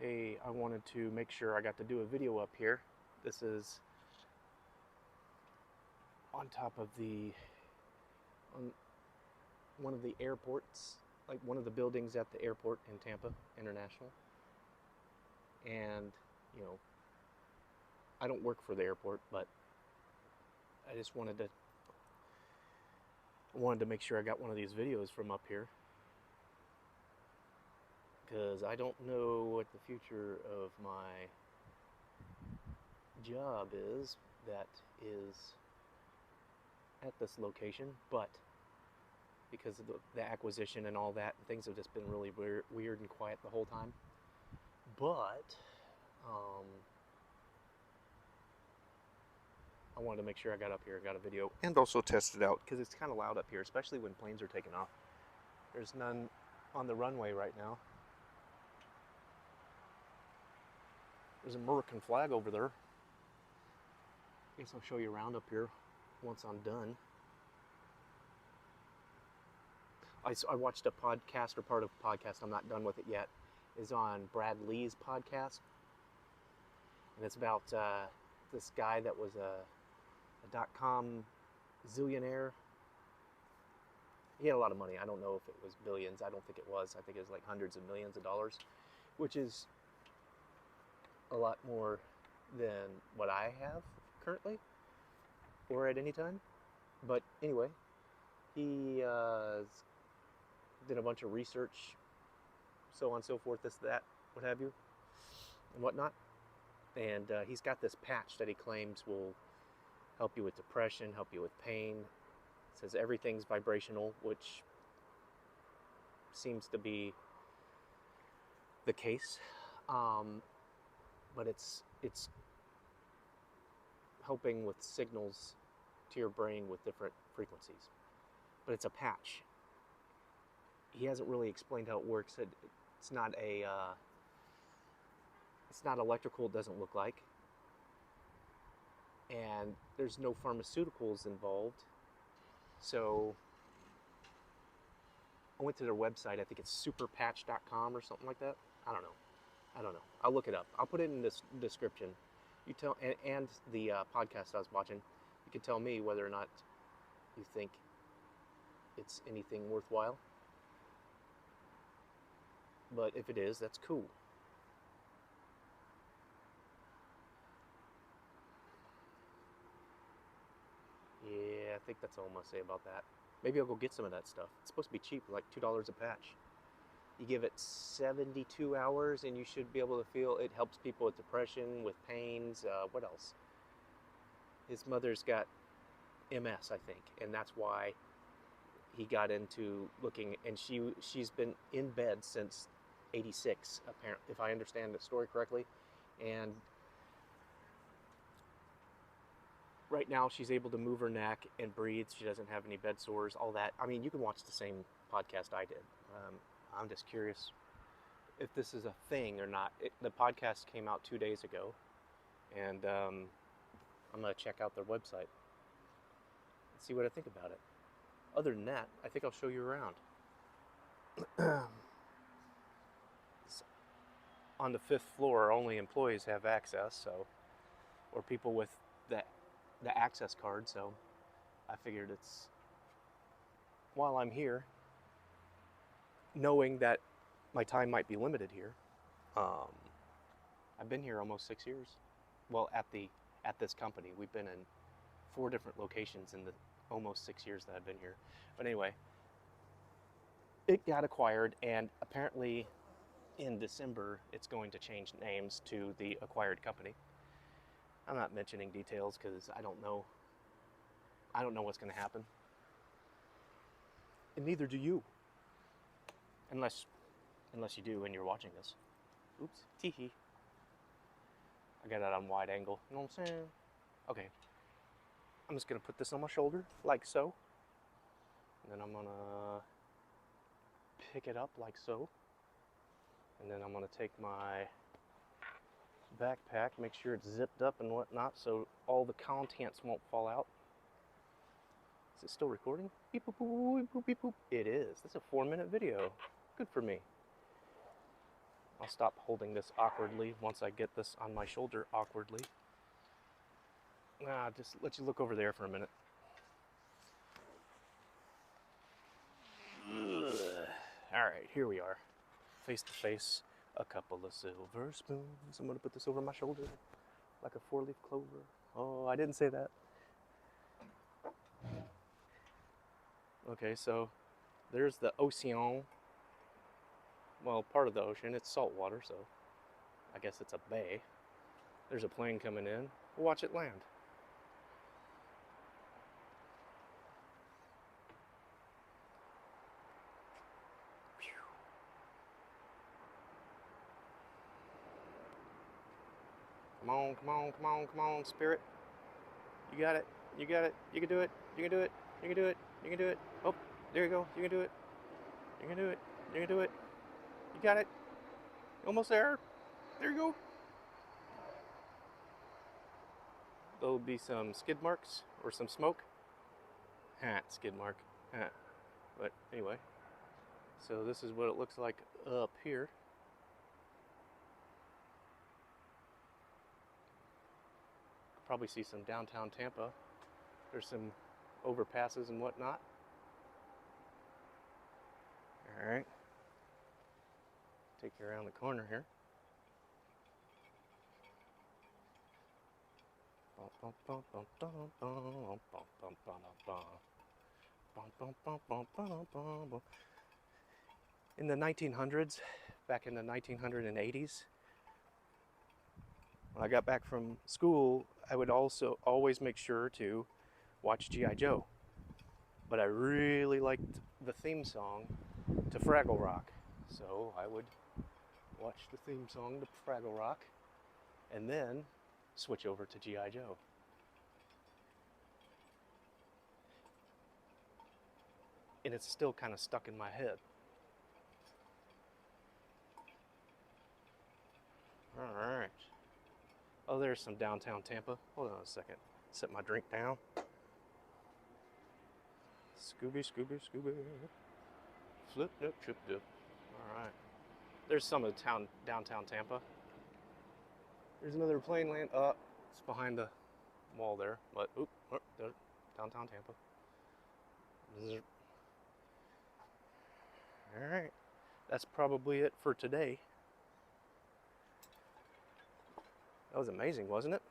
Hey, I wanted to make sure I got to do a video up here. This is on top of on one of the airports, like one of the buildings at the airport in Tampa International. And, you know, I don't work for the airport, but I just wanted to make sure I got one of these videos from up here, because I don't know what the future of my job is that is at this location, but because of the acquisition and all that, and things have just been really weird and quiet the whole time. But I wanted to make sure I got up here and got a video, and also test it out, because it's kind of loud up here, especially when planes are taking off. There's none on the runway right now. There's an American flag over there. I guess I'll show you around up here once I'm done. I watched a podcast, or part of a podcast, I'm not done with it yet, is on Brad Lee's podcast. And it's about this guy that was a dot-com zillionaire. He had a lot of money. I don't know if it was billions. I don't think it was. I think it was like hundreds of millions of dollars, which is a lot more than what I have currently or at any time. But anyway, he did a bunch of research, so on and so forth, this, that, what have you, and whatnot. And he's got this patch that he claims will help you with depression, help you with pain. It says everything's vibrational, which seems to be the case. But it's helping with signals to your brain with different frequencies. But it's a patch. He hasn't really explained how it works. It's not electrical. It doesn't look like, and there's no pharmaceuticals involved. So I went to their website. I think it's superpatch.com or something like that. I don't know. I'll look it up. I'll put it in this description. You tell, and the podcast I was watching, you can tell me whether or not you think it's anything worthwhile. But if it is, that's cool. Yeah, I think that's all I'm going to say about that. Maybe I'll go get some of that stuff. It's supposed to be cheap, like $2 a patch. You give it 72 hours and you should be able to feel it helps people with depression, with pains. What else? His mother's got MS, I think, and that's why he got into looking, and she's been in bed since 86, apparently, if I understand the story correctly. And right now she's able to move her neck and breathe. She doesn't have any bed sores, all that. I mean, you can watch the same podcast I did. I'm just curious if this is a thing or not. The podcast came out 2 days ago, and I'm going to check out their website and see what I think about it. Other than that, I think I'll show you around. On the 5th floor, only employees have access, or people with the access card, so I figured it's, while I'm here, knowing that my time might be limited here, I've been here almost 6 years. Well, at this company, we've been in 4 different locations in the almost 6 years that I've been here. But anyway, it got acquired, and apparently in December it's going to change names to the acquired company. I'm not mentioning details because I don't know what's going to happen, and neither do you, unless you do and you're watching this. Oops, teehee. I got it on wide angle, you know what I'm saying? Okay, I'm just going to put this on my shoulder, like so. And then I'm going to pick it up like so. And then I'm going to take my backpack, make sure it's zipped up and whatnot so all the contents won't fall out. Is it still recording? Beep, boop, boop, boop, beep, boop. It is. That's a 4-minute video. Good for me. I'll I'll stop holding this awkwardly once I get this on my shoulder awkwardly. Just let you look over there for a minute. All right, here we are, face to face. A couple of silver spoons. I'm gonna put this over my shoulder like a 4-leaf clover. Oh, I didn't say that. Okay, so there's the ocean. Well, part of the ocean. It's salt water, so I guess it's a bay. There's a plane coming in. We'll watch it land. Come on, come on, come on, come on, Spirit. You got it. You got it. You can do it. You can do it. You can do it. You can do it. Oh, there you go. You can do it. You can do it. You can do it. You got it. Almost there. There you go. There'll be some skid marks or some smoke. Skid mark. But anyway, so this is what it looks like up here. Probably see some downtown Tampa. There's some overpasses and whatnot. All right. Take you around the corner here. In the 1900s, back in the 1980s, when I got back from school, I would also always make sure to watch G.I. Joe. But I really liked the theme song to Fraggle Rock. So I would watch the theme song to Fraggle Rock and then switch over to G.I. Joe. And it's still kind of stuck in my head. All right. Oh, there's some downtown Tampa. Hold on a second. Set my drink down. Scooby, Scooby, Scooby. Flip, dip, trip, dip. All right. There's some of the downtown Tampa. There's another plane land. It's behind the wall there. But, there, downtown Tampa. All right. That's probably it for today. That was amazing, wasn't it?